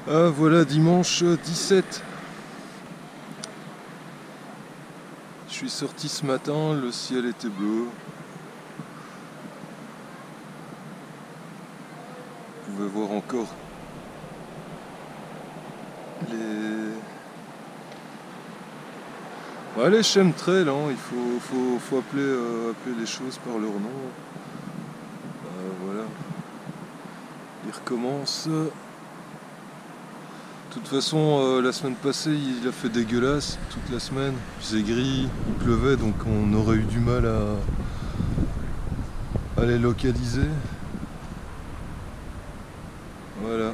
Ah voilà, dimanche 17. Je suis sorti ce matin, le ciel était bleu. Vous pouvez voir encore les chemtrails, hein. Il faut appeler les choses par leur nom. Voilà. Il recommence. De toute façon, la semaine passée, il a fait dégueulasse toute la semaine. Il faisait gris, il pleuvait, donc on aurait eu du mal à les localiser. Voilà.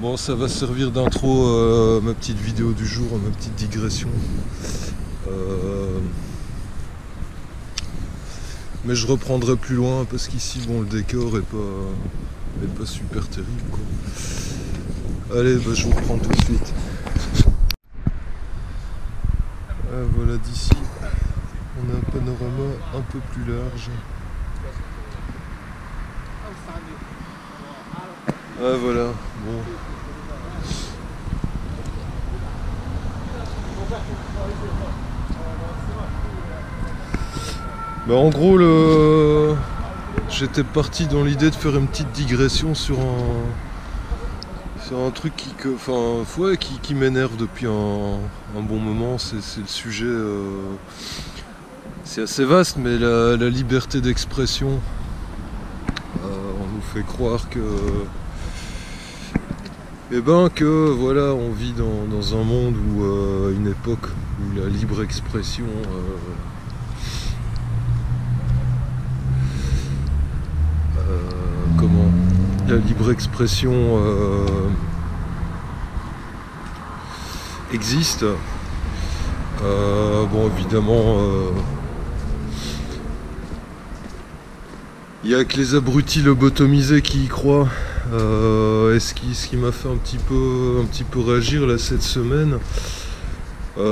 Bon, ça va servir d'intro ma petite vidéo du jour, ma petite digression. Mais je reprendrai plus loin parce qu'ici, bon, le décor est pas super terrible, quoi. Allez, je vous reprends tout de suite. Voilà, d'ici, on a un panorama un peu plus large. Voilà, bon. En gros, j'étais parti dans l'idée de faire une petite digression sur un truc qui m'énerve depuis un bon moment. C'est le sujet, c'est assez vaste, mais la liberté d'expression. On nous fait croire que voilà, on vit dans un monde où une époque où la libre expression la libre expression existe. Bon, évidemment, il n'y a que les abrutis lobotomisés qui y croient. Et ce qui m'a fait un petit peu réagir là cette semaine, il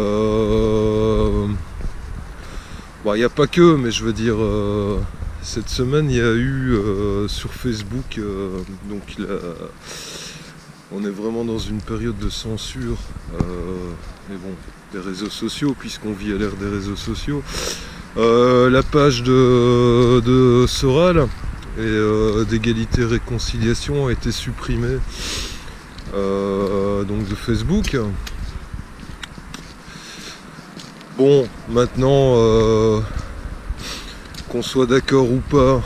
n'y a pas que, mais je veux dire, cette semaine il y a eu sur Facebook, donc là, on est vraiment dans une période de censure, mais bon, des réseaux sociaux, puisqu'on vit à l'ère des réseaux sociaux. La page de Soral et d'égalité et réconciliation a été supprimée donc de Facebook. Bon, maintenant, qu'on soit d'accord ou pas,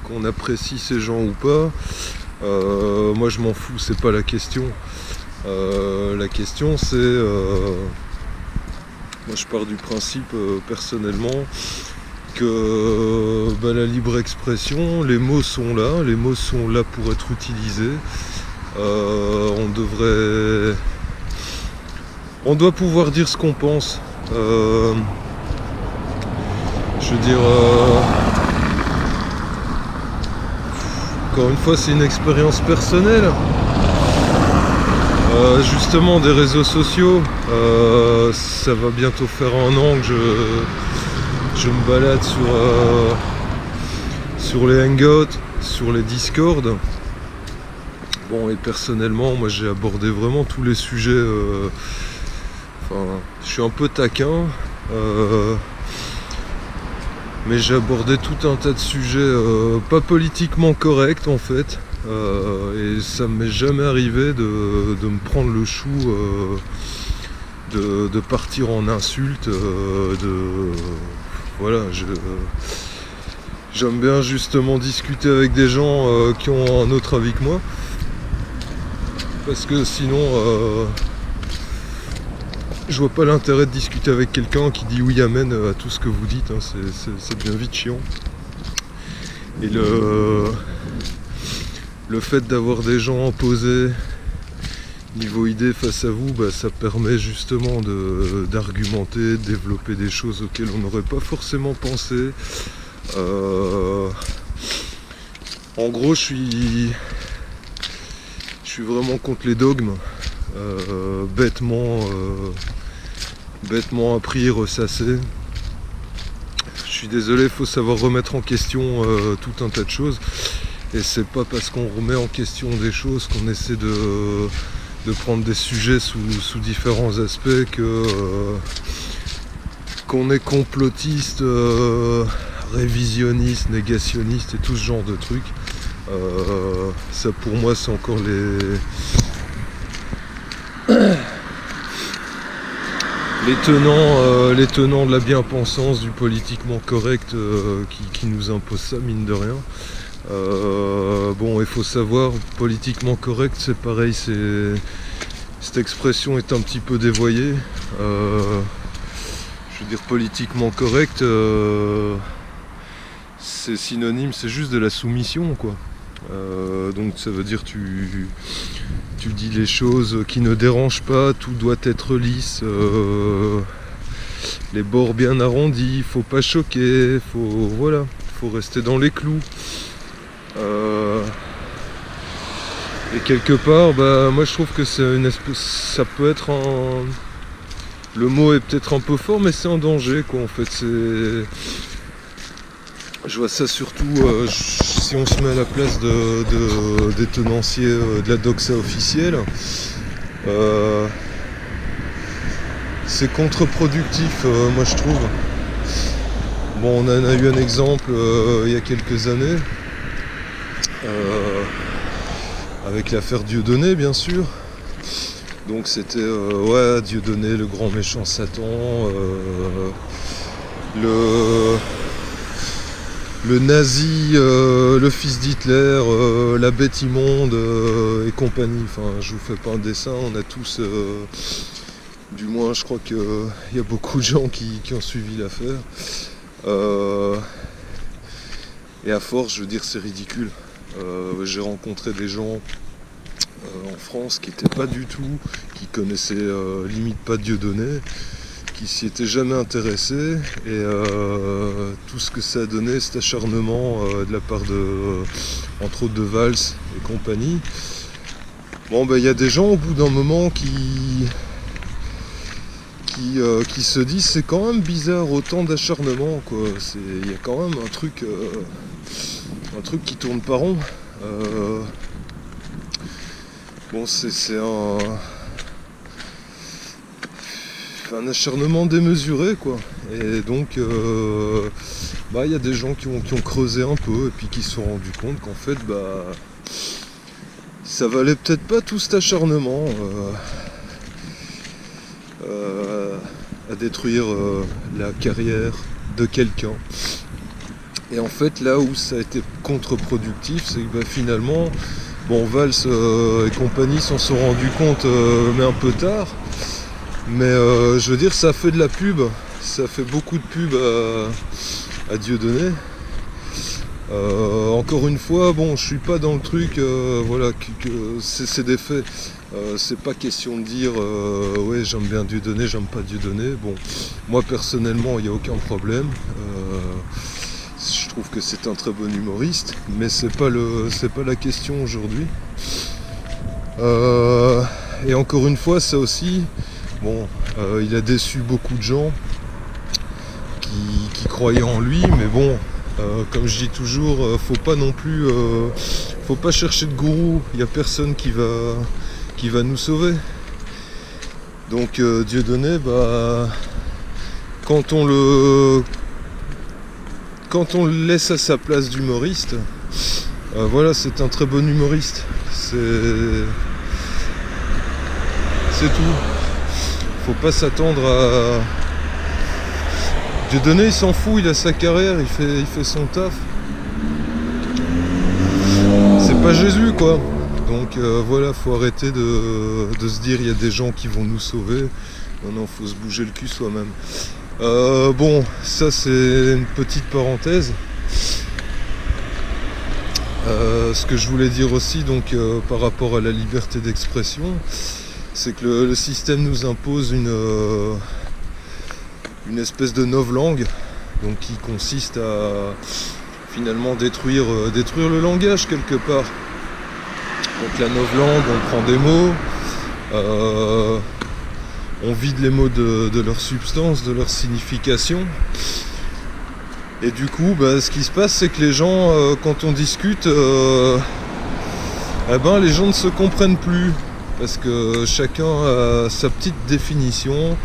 qu'on apprécie ces gens ou pas, moi je m'en fous, c'est pas la question. La question c'est, moi je pars du principe personnellement que la libre expression, les mots sont là pour être utilisés. On doit pouvoir dire ce qu'on pense. Je veux dire, encore une fois, c'est une expérience personnelle. Justement, des réseaux sociaux, ça va bientôt faire 1 an que je me balade sur les Hangouts, sur les Discord. Bon, et personnellement, moi j'ai abordé vraiment tous les sujets. Je suis un peu taquin, mais j'ai abordé tout un tas de sujets pas politiquement corrects en fait. Et ça ne m'est jamais arrivé de me prendre le chou, de partir en insulte, voilà, j'aime bien justement discuter avec des gens qui ont un autre avis que moi, parce que sinon je vois pas l'intérêt de discuter avec quelqu'un qui dit oui amen à tout ce que vous dites, hein. C'est bien vite chiant. Et le fait d'avoir des gens posés niveau idée face à vous, ça permet justement d'argumenter, de développer des choses auxquelles on n'aurait pas forcément pensé. En gros, je suis vraiment contre les dogmes, bêtement appris et ressassé. Je suis désolé, il faut savoir remettre en question tout un tas de choses. Et c'est pas parce qu'on remet en question des choses qu'on essaie de prendre des sujets sous différents aspects qu'on est complotiste, révisionniste, négationniste et tout ce genre de trucs. Ça pour moi c'est encore les tenants de la bien-pensance, du politiquement correct qui nous impose ça, mine de rien. Bon, il faut savoir, politiquement correct, c'est pareil, cette expression est un petit peu dévoyée. Je veux dire, politiquement correct, c'est synonyme, c'est juste de la soumission, quoi. Donc ça veut dire tu dis les choses qui ne dérangent pas, tout doit être lisse, les bords bien arrondis, faut pas choquer, faut rester dans les clous. Et quelque part, moi je trouve que ça peut être le mot est peut-être un peu fort, mais c'est un danger, quoi. En fait, je vois ça surtout si on se met à la place des tenanciers de la doxa officielle. C'est contre-productif, moi je trouve. Bon, on en a eu un exemple il y a quelques années. Avec l'affaire Dieudonné, bien sûr. Donc c'était Dieudonné, le grand méchant Satan, le nazi, le fils d'Hitler, la bête immonde et compagnie. Enfin, je vous fais pas un dessin, on a tous, du moins je crois qu'il y a beaucoup de gens qui ont suivi l'affaire. Et à force, je veux dire, c'est ridicule. J'ai rencontré des gens en France qui n'étaient pas du tout, qui connaissaient limite pas Dieudonné, qui s'y étaient jamais intéressés, et tout ce que ça a donné, cet acharnement de la part entre autres de Valls et compagnie. Bon, il y a des gens au bout d'un moment qui se disent c'est quand même bizarre, autant d'acharnement, quoi. Il y a quand même un truc qui tourne pas rond. Bon, c'est un acharnement démesuré, quoi. Et donc il y a des gens qui ont creusé un peu et puis qui se sont rendus compte qu'en fait ça valait peut-être pas tout cet acharnement à détruire la carrière de quelqu'un. Et en fait, là où ça a été contre-productif, c'est que finalement, Valls et compagnie s'en sont rendus compte, mais un peu tard. Mais je veux dire, ça a fait de la pub, ça fait beaucoup de pub à Dieudonné. Encore une fois, je suis pas dans le truc, que c'est des faits. C'est pas question de dire ouais, j'aime bien Dieudonné, j'aime pas Dieudonné. Bon, moi personnellement, il n'y a aucun problème. Je trouve que c'est un très bon humoriste, mais c'est pas la question aujourd'hui. Et encore une fois, ça aussi, il a déçu beaucoup de gens qui croyaient en lui, mais comme je dis toujours, faut pas non plus, faut pas chercher de gourou. Il n'y a personne qui va nous sauver. Donc Dieudonné, quand on le laisse à sa place d'humoriste, c'est un très bon humoriste. C'est tout. Faut pas s'attendre à... Dieudonné, il s'en fout, il a sa carrière, il fait son taf. C'est pas Jésus, quoi. Donc faut arrêter de se dire il y a des gens qui vont nous sauver. Non, faut se bouger le cul soi-même. Ça c'est une petite parenthèse. Ce que je voulais dire aussi, par rapport à la liberté d'expression, c'est que le système nous impose une espèce de novlangue, qui consiste à finalement détruire le langage quelque part. Donc la novlangue, on prend des mots, on vide les mots de leur substance, de leur signification, Et du coup, ce qui se passe, c'est que les gens, quand on discute, les gens ne se comprennent plus. Parce que chacun a sa petite définition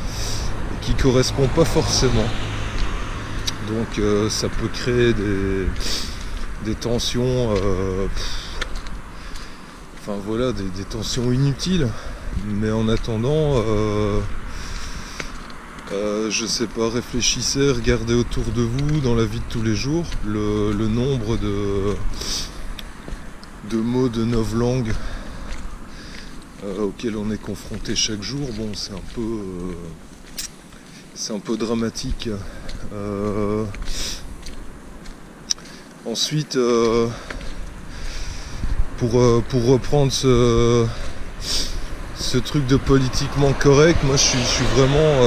qui correspond pas forcément. Donc ça peut créer des tensions, des tensions inutiles. Mais en attendant, je sais pas, réfléchissez, regardez autour de vous dans la vie de tous les jours le nombre de mots de novlangue auxquels on est confronté chaque jour. Bon, c'est un peu dramatique. Ensuite, pour reprendre ce truc de politiquement correct, moi je suis vraiment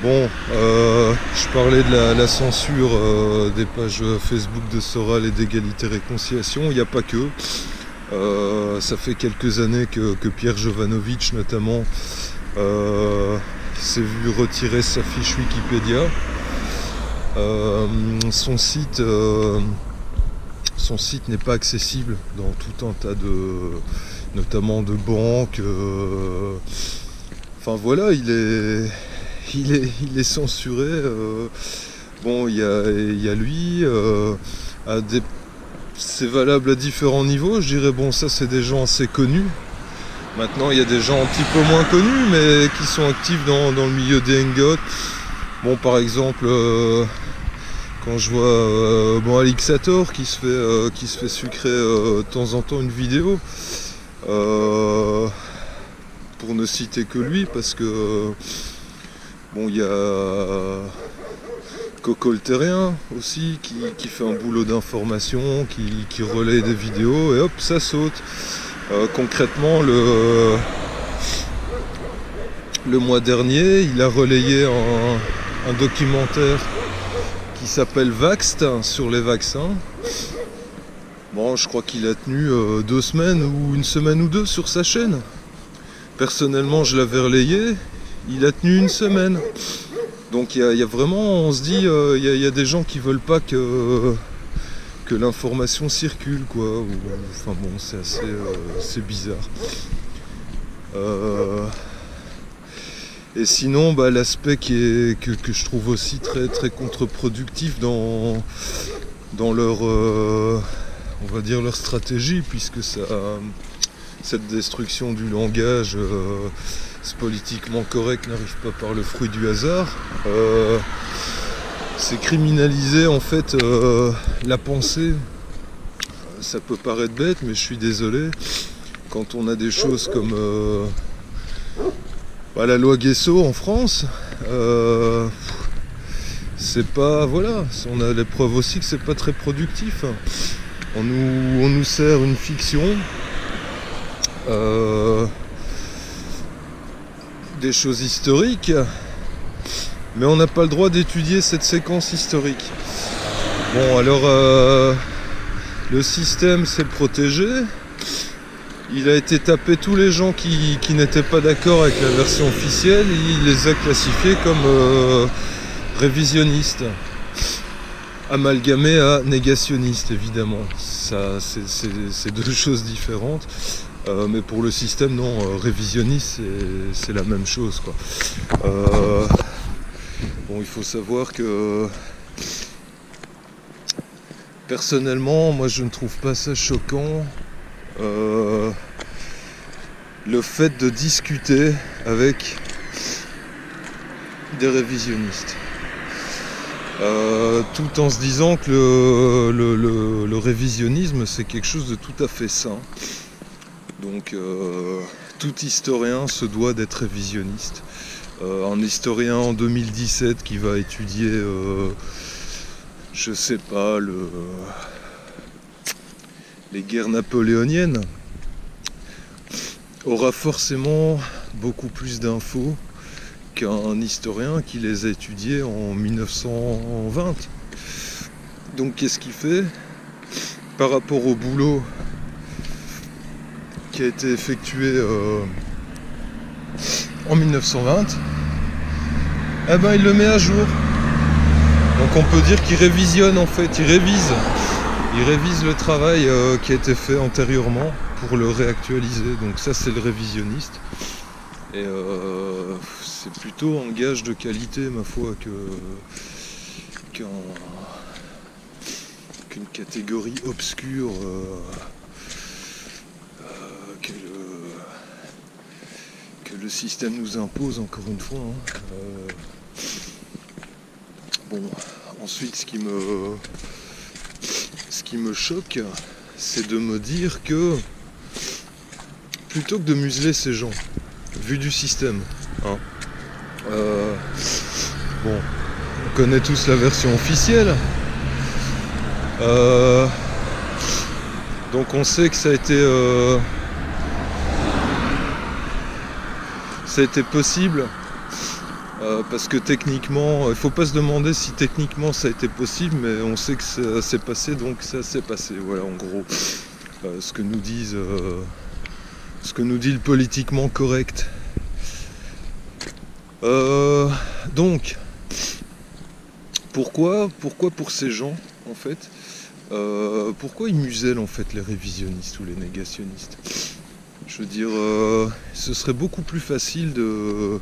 je parlais de la censure des pages Facebook de Soral et d'Égalité Réconciliation. Il n'y a pas que ça fait quelques années que Pierre Jovanovic notamment s'est vu retirer sa fiche Wikipédia. Son site n'est pas accessible dans tout un tas notamment de banques. Il est censuré. Il y a lui. C'est valable à différents niveaux. Je dirais ça c'est des gens assez connus. Maintenant il y a des gens un petit peu moins connus mais qui sont actifs dans le milieu des hangouts. Par exemple quand je vois Alixator qui se fait sucrer de temps en temps une vidéo, pour ne citer que lui, parce que il y a Coco le Terrien aussi qui fait un boulot d'information, qui relaie des vidéos et hop ça saute. Concrètement le mois dernier il a relayé un documentaire qui s'appelle Vaxxed sur les vaccins. Je crois qu'il a tenu 2 semaines ou une semaine ou 2 sur sa chaîne. Personnellement je l'avais relayé, il a tenu 1 semaine. Donc il y a vraiment, on se dit, il y a des gens qui veulent pas que l'information circule, quoi. C'est assez bizarre. Et sinon, l'aspect que je trouve aussi très très contre-productif dans leur, on va dire leur stratégie, puisque cette destruction du langage, ce politiquement correct n'arrive pas par le fruit du hasard. C'est criminaliser en fait la pensée. Ça peut paraître bête, mais je suis désolé. Quand on a des choses comme la loi Guesso en France, c'est pas, on a les preuves aussi que c'est pas très productif. On nous sert une fiction, des choses historiques, mais on n'a pas le droit d'étudier cette séquence historique. Le système s'est protégé. Il a été tapé tous les gens qui n'étaient pas d'accord avec la version officielle, il les a classifiés comme révisionnistes, amalgamés à négationnistes évidemment. Ça, c'est 2 choses différentes, mais pour le système non, révisionniste c'est la même chose, quoi. Il faut savoir que personnellement moi je ne trouve pas ça choquant. Le fait de discuter avec des révisionnistes, tout en se disant que le révisionnisme c'est quelque chose de tout à fait sain. Donc tout historien se doit d'être révisionniste. Un historien en 2017 qui va étudier je sais pas, les guerres napoléoniennes aura forcément beaucoup plus d'infos qu'un historien qui les a étudiées en 1920. Donc qu'est-ce qu'il fait par rapport au boulot qui a été effectué en 1920? Il le met à jour. Donc on peut dire qu'ils révisionnent en fait, ils révisent le travail qui a été fait antérieurement pour le réactualiser. Donc ça c'est le révisionniste. Et c'est plutôt un gage de qualité ma foi qu'une catégorie obscure que le système nous impose encore une fois. Bon, ensuite ce qui me choque, c'est de me dire que plutôt que de museler ces gens, vu du système, bon, on connaît tous la version officielle. Donc on sait que ça a été possible parce que techniquement, il ne faut pas se demander si techniquement ça a été possible, mais on sait que ça s'est passé, donc ça s'est passé. Voilà en gros ce que nous dit le politiquement correct. Donc pourquoi pour ces gens en fait, pourquoi ils musellent en fait les révisionnistes ou les négationnistes? Je veux dire, ce serait beaucoup plus facile de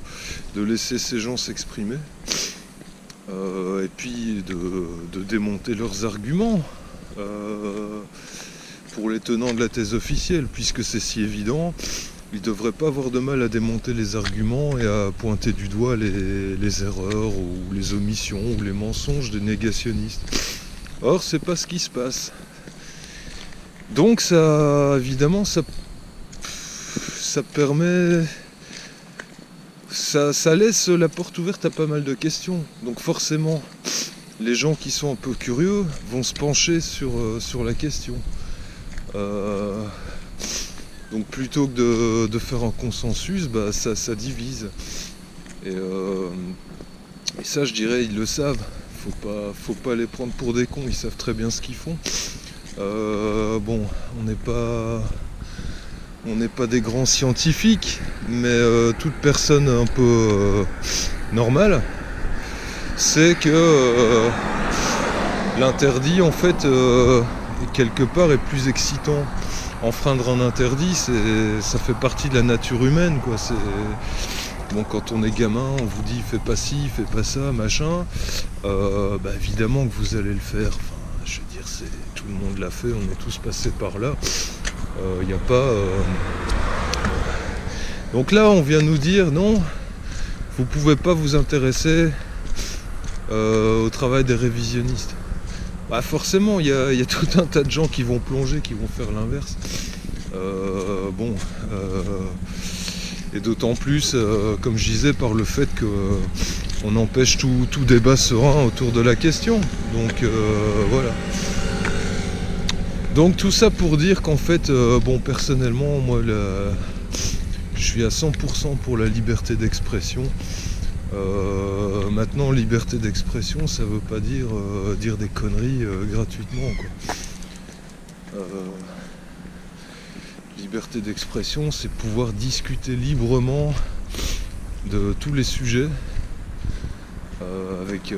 laisser ces gens s'exprimer et puis de démonter leurs arguments pour les tenants de la thèse officielle, puisque c'est si évident. Ils ne devraient pas avoir de mal à démonter les arguments et à pointer du doigt les erreurs ou les omissions ou les mensonges des négationnistes. Or, c'est pas ce qui se passe. Donc ça, évidemment, ça permet... Ça laisse la porte ouverte à pas mal de questions. Donc forcément, les gens qui sont un peu curieux vont se pencher sur la question. Donc plutôt que de faire un consensus, ça divise. Et ça, je dirais, ils le savent. Faut pas les prendre pour des cons, ils savent très bien ce qu'ils font. Bon, on n'est pas des grands scientifiques, mais toute personne un peu normale sait que l'interdit, en fait, quelque part est plus excitant. Enfreindre un interdit, ça fait partie de la nature humaine, quoi. Bon, quand on est gamin, on vous dit fais pas ci, fais pas ça, machin. Évidemment que vous allez le faire. Enfin, je veux dire, tout le monde l'a fait, on est tous passés par là. Il n'y a pas. Donc là, on vient nous dire non, vous pouvez pas vous intéresser au travail des révisionnistes. Forcément, il y a tout un tas de gens qui vont plonger, qui vont faire l'inverse. Et d'autant plus, comme je disais, par le fait qu'on empêche tout débat serein autour de la question. Donc voilà. Donc tout ça pour dire qu'en fait, personnellement, moi, je suis à 100% pour la liberté d'expression. Maintenant, liberté d'expression, ça veut pas dire dire des conneries gratuitement, quoi. Liberté d'expression, c'est pouvoir discuter librement de tous les sujets avec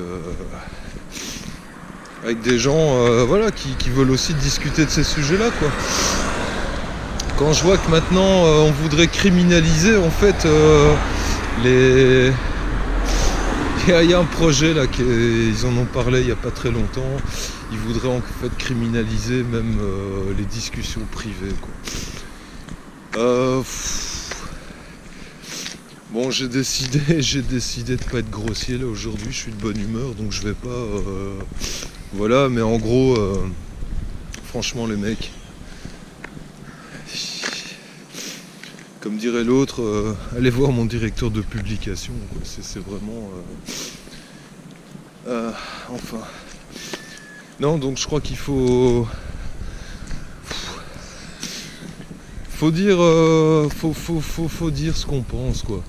des gens qui veulent aussi discuter de ces sujets-là, quoi. Quand je vois que maintenant on voudrait criminaliser en fait les... Il y a un projet là, ils en ont parlé il n'y a pas très longtemps, ils voudraient en fait criminaliser même les discussions privées, quoi. Bon, j'ai décidé de pas être grossier là aujourd'hui, je suis de bonne humeur donc je vais pas... voilà, mais en gros, franchement les mecs, comme dirait l'autre, allez voir mon directeur de publication, quoi. C'est vraiment... enfin... Non, donc je crois qu'il faut dire... faut dire ce qu'on pense, quoi.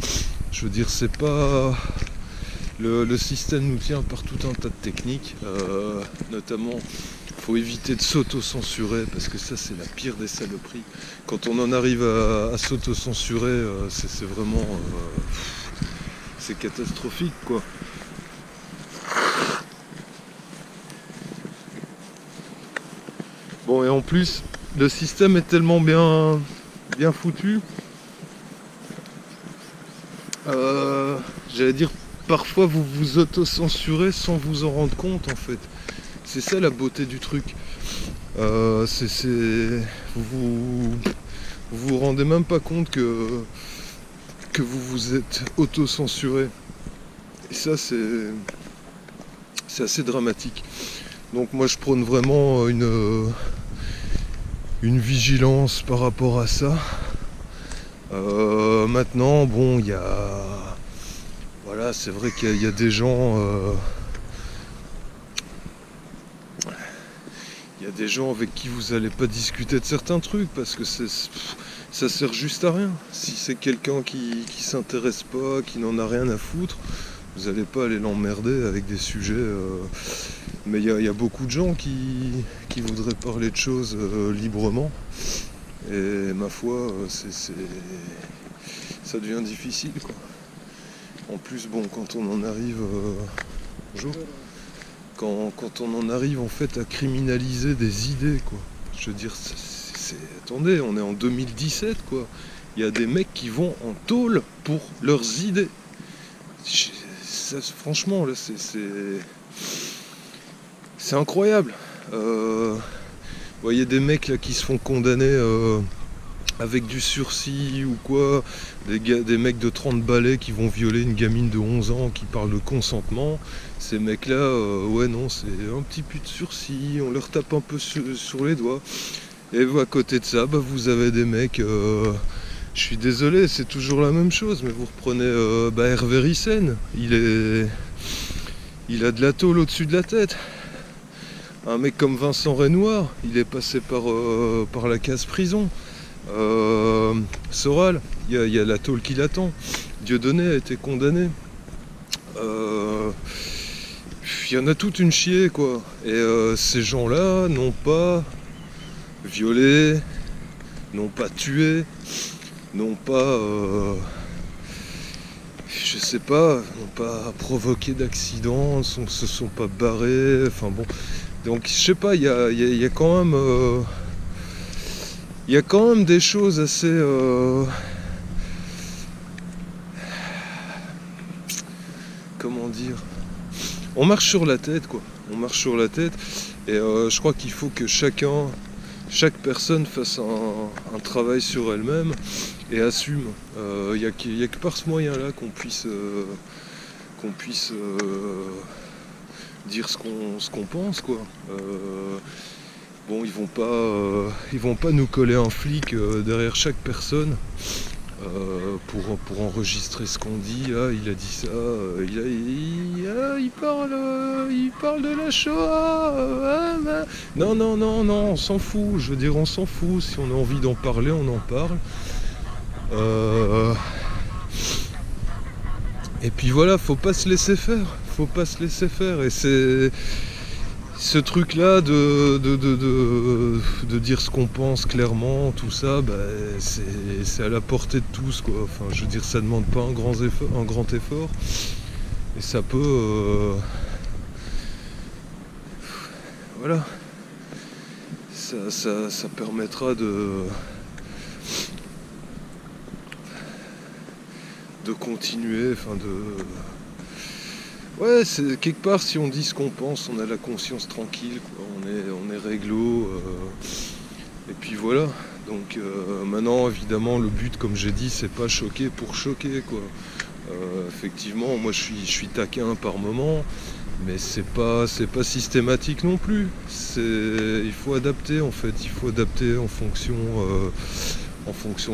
Je veux dire, c'est pas... Le système nous tient par tout un tas de techniques, notamment... Faut éviter de s'auto-censurer parce que ça c'est la pire des saloperies. Quand on en arrive à s'auto-censurer, c'est vraiment... c'est catastrophique, quoi. Bon, et en plus, le système est tellement bien foutu. J'allais dire, parfois vous vous auto-censurez sans vous en rendre compte en fait. C'est ça la beauté du truc. Vous vous rendez même pas compte que vous vous êtes auto-censuré. Et ça c'est assez dramatique. Donc moi je prône vraiment une vigilance par rapport à ça. Maintenant, bon, il y a... Voilà, c'est vrai qu'il y a des gens... Il y a des gens avec qui vous n'allez pas discuter de certains trucs parce que ça sert juste à rien. Si c'est quelqu'un qui s'intéresse pas, qui n'en a rien à foutre, vous n'allez pas aller l'emmerder avec des sujets... Mais il y a beaucoup de gens qui voudraient parler de choses librement. Et ma foi, ça devient difficile, quoi. En plus, bon, quand on en arrive... bonjour. Quand on en arrive en fait à criminaliser des idées, quoi. Je veux dire, attendez, on est en 2017, quoi. Il y a des mecs qui vont en tôle pour leurs idées. Franchement, là, c'est incroyable. Vous voyez des mecs là qui se font condamner avec du sursis ou quoi, des mecs de 30 balais qui vont violer une gamine de 11 ans qui parle de consentement. Ces mecs là, ouais non, c'est un petit peu de sursis, on leur tape un peu sur les doigts. Et à côté de ça, vous avez des mecs, je suis désolé, c'est toujours la même chose, mais vous reprenez Hervé Ryssen, il a de la tôle au-dessus de la tête. Un mec comme Vincent Renoir, il est passé par la case prison. Soral, il y a la tôle qui l'attend. Dieudonné a été condamné. Il y en a toute une chier, quoi. Et ces gens-là n'ont pas violé, n'ont pas tué, n'ont pas... je sais pas, n'ont pas provoqué d'accident, se sont pas barrés, enfin bon... Donc je sais pas, il y a quand même des choses assez comment dire, on marche sur la tête, quoi. On marche sur la tête et je crois qu'il faut que chaque personne fasse un travail sur elle-même et assume. Il y a que par ce moyen-là qu'on puisse dire ce qu'on pense, quoi. Bon, ils vont pas nous coller un flic derrière chaque personne pour enregistrer ce qu'on dit. Ah, il a dit ça, il parle de la Shoah. Non, on s'en fout. Je veux dire, on s'en fout. Si on a envie d'en parler, on en parle. Et puis voilà, faut pas se laisser faire. Et c'est ce truc là de dire ce qu'on pense clairement, tout ça, c'est à la portée de tous, quoi. Enfin, je veux dire, ça demande pas un grand effort et ça peut voilà, ça permettra de continuer, enfin ouais, c'est quelque part, si on dit ce qu'on pense, on a la conscience tranquille, quoi. On est réglo. Et puis voilà. Donc maintenant, évidemment, le but, comme j'ai dit, c'est pas choquer pour choquer, quoi. Effectivement, moi, je suis taquin par moment, mais c'est pas systématique non plus. Il faut adapter, en fait. Il faut adapter en fonction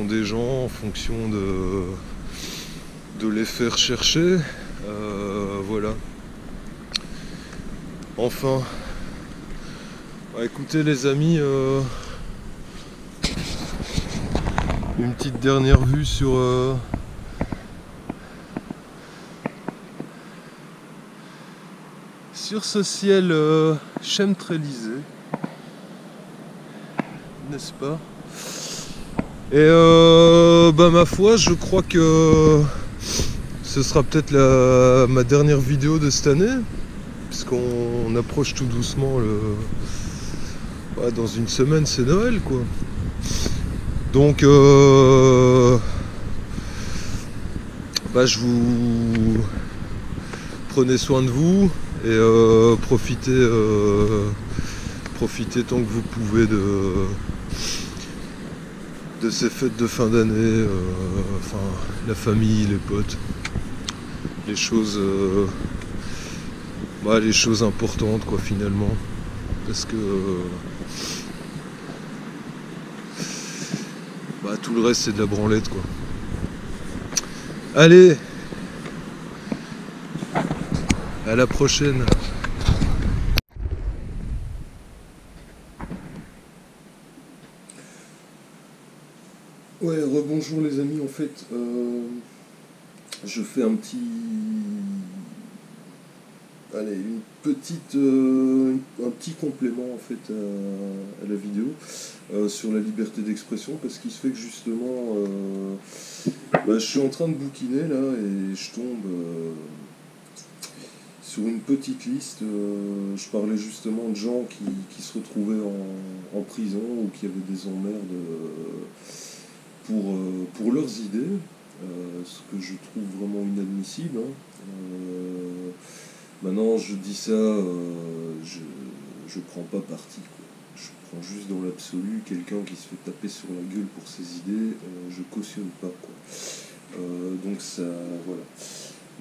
des gens, en fonction de les faire chercher. Voilà. Enfin. Écoutez les amis, une petite dernière vue sur ce ciel chemtrailisé, n'est-ce pas? Et ma foi, je crois que ce sera peut-être ma dernière vidéo de cette année, puisqu'on approche tout doucement bah, dans une semaine c'est Noël quoi. Donc bah, je vous prenez soin de vous et profitez tant que vous pouvez de ces fêtes de fin d'année, enfin la famille, les potes, les choses les choses importantes quoi finalement, parce que tout le reste c'est de la branlette quoi. Allez, à la prochaine. Ouais, rebonjour les amis, en fait, je fais un petit complément en fait à la vidéo sur la liberté d'expression, parce qu'il se fait que justement, je suis en train de bouquiner là et je tombe sur une petite liste. Je parlais justement de gens qui se retrouvaient en prison ou qui avaient des emmerdes pour leurs idées, ce que je trouve vraiment inadmissible. Hein. Maintenant, je dis ça, je prends pas parti, quoi. Je prends juste dans l'absolu quelqu'un qui se fait taper sur la gueule pour ses idées, je cautionne pas, quoi. Donc ça, voilà.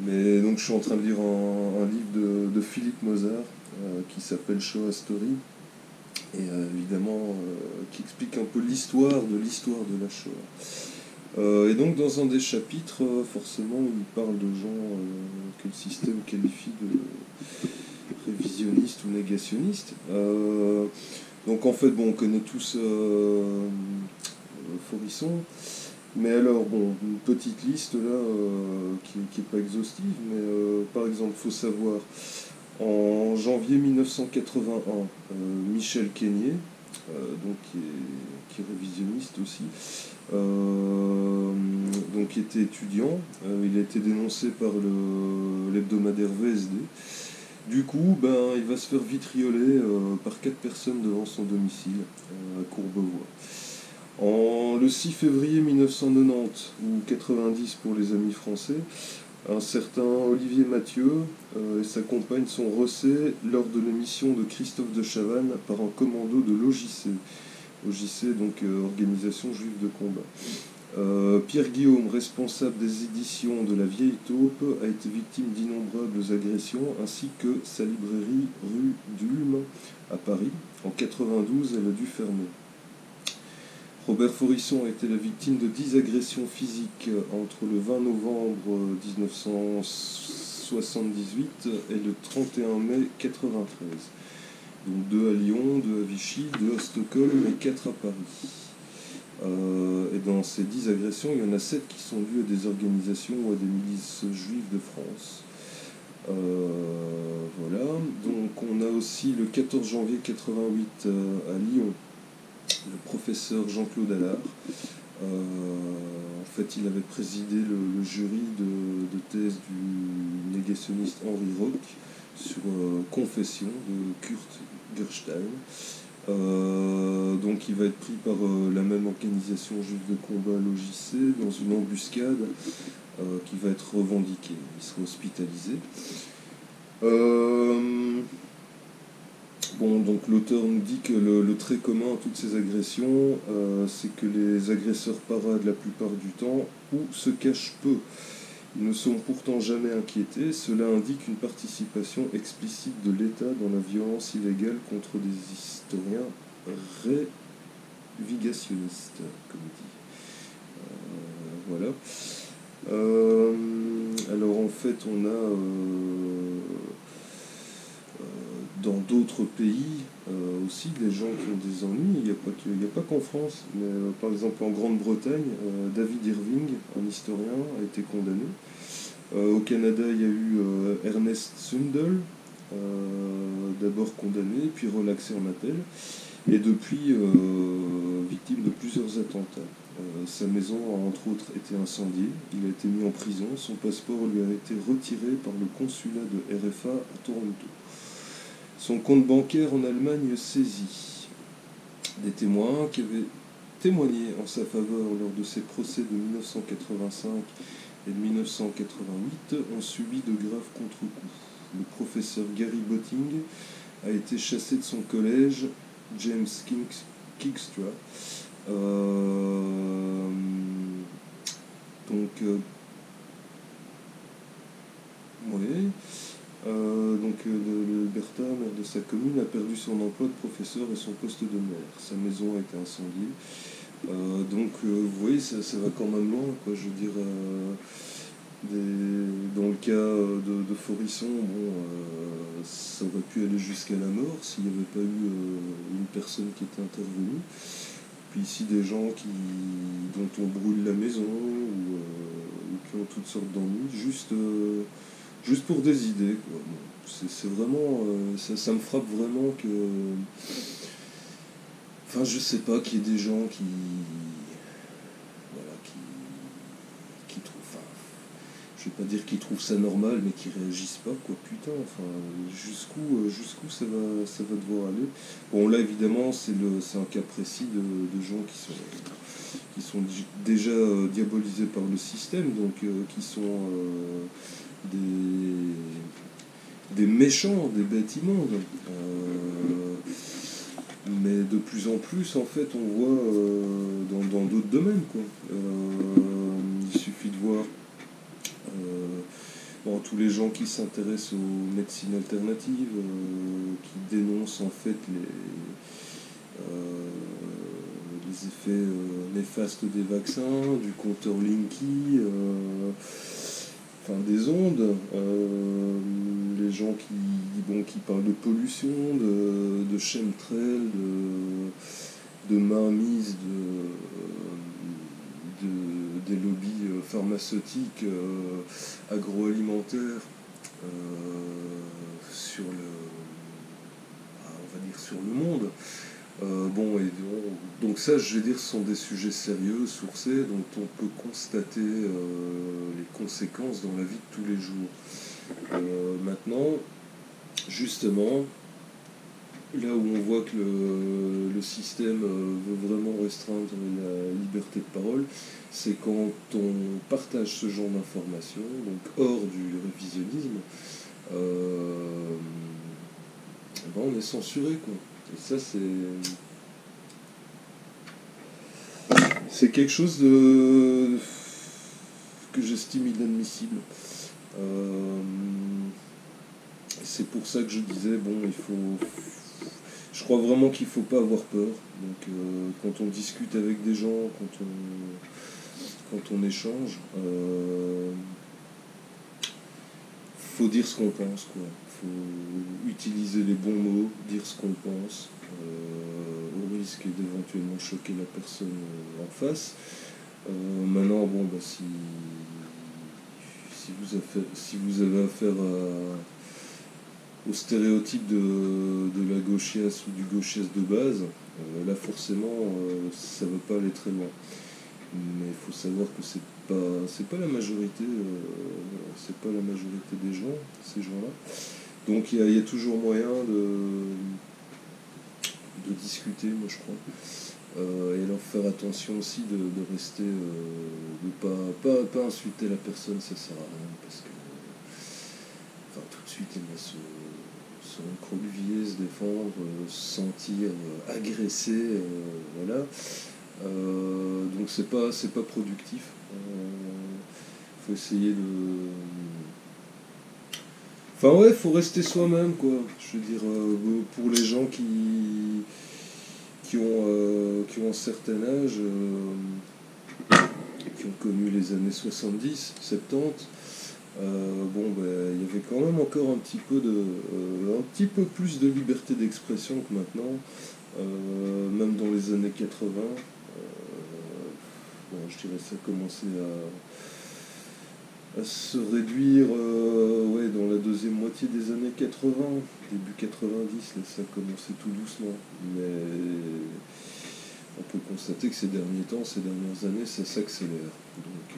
Mais donc je suis en train de lire un livre de Philippe Mozart qui s'appelle Shoah Story, et évidemment qui explique un peu l'histoire de la Shoah. Et donc dans un des chapitres, forcément, il parle de gens que le système qualifie de révisionnistes ou négationnistes. Donc en fait, bon, on connaît tous Forisson, mais alors, bon, une petite liste là, qui n'est pas exhaustive, mais par exemple, il faut savoir, en janvier 1981, Michel Quénier, donc qui est révisionniste aussi, donc qui était étudiant, il a été dénoncé par l'hebdomadaire VSD. Du coup, il va se faire vitrioler par 4 personnes devant son domicile, à Courbevoie. Le 6 février 1990, ou 90 pour les amis français, un certain Olivier Mathieu et sa compagne sont rossés lors de l'émission de Christophe de Chavannes par un commando de l'OJC. OJC, donc Organisation Juive de Combat. Pierre Guillaume, responsable des éditions de La Vieille Taupe, a été victime d'innombrables agressions, ainsi que sa librairie rue d'Ulm à Paris. En 92, elle a dû fermer. Robert Forisson a été la victime de 10 agressions physiques entre le 20 novembre 1978 et le 31 mai 1993. Donc 2 à Lyon, 2 à Vichy, 2 à Stockholm et 4 à Paris. Et dans ces 10 agressions, il y en a 7 qui sont dues à des organisations ou à des milices juives de France. Voilà. Donc on a aussi le 14 janvier 1988 à Lyon, le professeur Jean-Claude Allard. En fait, il avait présidé le jury de thèse du négationniste Henri Roch sur Confession de Kurt Gerstein. Donc il va être pris par la même organisation juive de combat, l'OJC, dans une embuscade qui va être revendiquée. Il sera hospitalisé. Bon, donc l'auteur nous dit que le trait commun à toutes ces agressions, c'est que les agresseurs paradent la plupart du temps ou se cachent peu. Ils ne sont pourtant jamais inquiétés. Cela indique une participation explicite de l'État dans la violence illégale contre des historiens révigationnistes, comme dit. Voilà. Alors en fait, on a dans d'autres pays aussi des gens qui ont des ennuis. Il n'y a pas qu'en France, mais par exemple en Grande-Bretagne, David Irving, un historien, a été condamné. Au Canada, il y a eu Ernest Sundell, d'abord condamné, puis relaxé en appel, et depuis victime de plusieurs attentats. Sa maison a entre autres été incendiée, il a été mis en prison, son passeport lui a été retiré par le consulat de RFA à Toronto. Son compte bancaire en Allemagne saisi. des témoins qui avaient témoigné en sa faveur lors de ses procès de 1985 et de 1988 ont subi de graves contre-coups. Le professeur Gary Botting a été chassé de son collège, James Kingstra. Bertha, maire de sa commune, a perdu son emploi de professeur et son poste de maire. Sa maison a été incendiée. Vous voyez, ça va quand même loin, quoi. Je veux dire, dans le cas de Forisson, ça aurait pu aller jusqu'à la mort s'il n'y avait pas eu une personne qui était intervenue. Puis ici, des gens dont on brûle la maison ou qui ont toutes sortes d'ennuis, juste pour des idées, quoi. Bon, c'est vraiment... ça me frappe vraiment que... Enfin, je sais pas, qu'il y ait des gens qui trouvent... Enfin, je vais pas dire qu'ils trouvent ça normal, mais qui réagissent pas, quoi. Putain, enfin, jusqu'où ça va devoir aller. Bon, là, évidemment, c'est un cas précis de gens qui sont déjà diabolisés par le système, donc qui sont... des méchants, des bêtes immondes. Mais de plus en plus, en fait, on voit dans d'autres domaines, quoi. Il suffit de voir tous les gens qui s'intéressent aux médecines alternatives, qui dénoncent en fait les effets néfastes des vaccins, du compteur Linky, des ondes, les gens qui parlent de pollution, de chemtrails, de mainmise des lobbies pharmaceutiques, agroalimentaires sur le monde. Donc ça, je vais dire, ce sont des sujets sérieux, sourcés, dont on peut constater les conséquences dans la vie de tous les jours. Maintenant, justement, là où on voit que le système veut vraiment restreindre la liberté de parole, c'est quand on partage ce genre d'informations, donc hors du révisionnisme, on est censuré, quoi. Et ça, c'est quelque chose que j'estime inadmissible. C'est pour ça que je disais, je crois vraiment qu'il ne faut pas avoir peur. Donc, quand on discute avec des gens, quand on échange, faut dire ce qu'on pense, quoi. Faut utiliser les bons mots, dire ce qu'on pense, au risque d'éventuellement choquer la personne en face. Maintenant, si vous avez affaire au stéréotype de la gauchiasse ou du gauchiasse de base, là forcément ça ne va pas aller très loin. Mais il faut savoir que c'est pas la majorité, des gens, ces gens-là. Donc il y a toujours moyen de discuter, moi je crois. Et alors faire attention aussi de rester, de pas insulter la personne, ça sert à rien, parce que tout de suite elle va se recroqueviller, se défendre, se sentir agressé, voilà. Donc c'est pas productif. Faut essayer faut rester soi-même, quoi. Je veux dire, pour les gens qui ont un certain âge, qui ont connu les années 70, 70, il y avait quand même encore un petit peu plus de liberté d'expression que maintenant, même dans les années 80. Je dirais ça commençait à se réduire dans la deuxième moitié des années 80, début 90, là, ça commençait tout doucement. Mais on peut constater que ces dernières années, ça s'accélère. Donc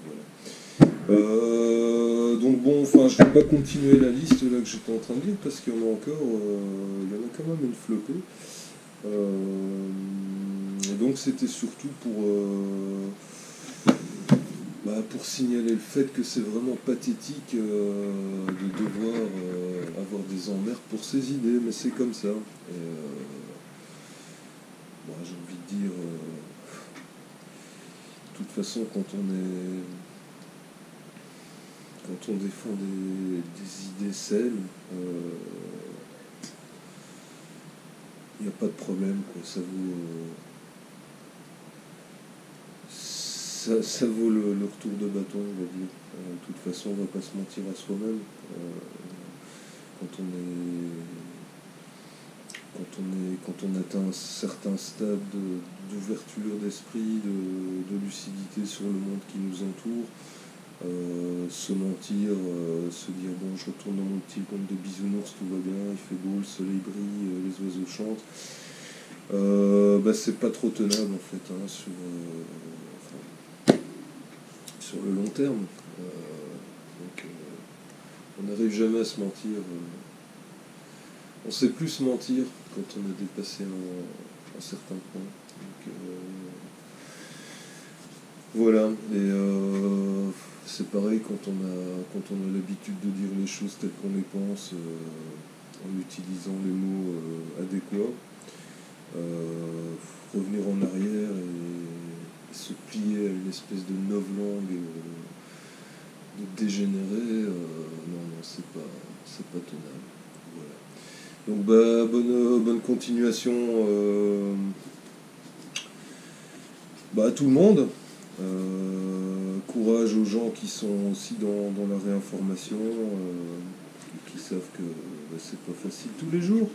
voilà. Je ne vais pas continuer la liste là que j'étais en train de lire, parce qu'il y en a encore, il y en a quand même une flopée. Et donc c'était surtout pour signaler le fait que c'est vraiment pathétique de devoir avoir des emmerdes pour ses idées, mais c'est comme ça. Et, j'ai envie de dire, de toute façon, quand on défend des idées saines, il n'y a pas de problème, quoi. Ça vaut le retour de bâton, on va dire. De toute façon, on ne va pas se mentir à soi-même. Quand on atteint un certain stade d'ouverture d'esprit, de lucidité sur le monde qui nous entoure, se mentir, se dire bon, je retourne dans mon petit monde de bisounours, tout va bien, il fait beau, le soleil brille, les oiseaux chantent. C'est pas trop tenable en fait, hein, sur le long terme. On n'arrive jamais à se mentir. On sait plus se mentir quand on a dépassé un certain point. Donc, voilà. Et c'est pareil quand on a l'habitude de dire les choses telles qu'on les pense, en utilisant les mots adéquats. Revenir en arrière et se plier à une espèce de novlangue de dégénéré, non, c'est pas tenable. Voilà. Donc bonne continuation à tout le monde. Courage aux gens qui sont aussi dans la réinformation, qui savent que c'est pas facile tous les jours.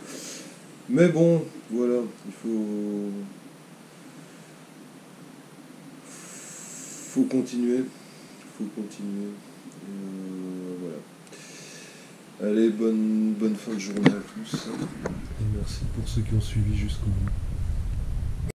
Mais bon, voilà, faut continuer. Voilà. Allez, bonne fin de journée à tous. Et merci pour ceux qui ont suivi jusqu'au bout.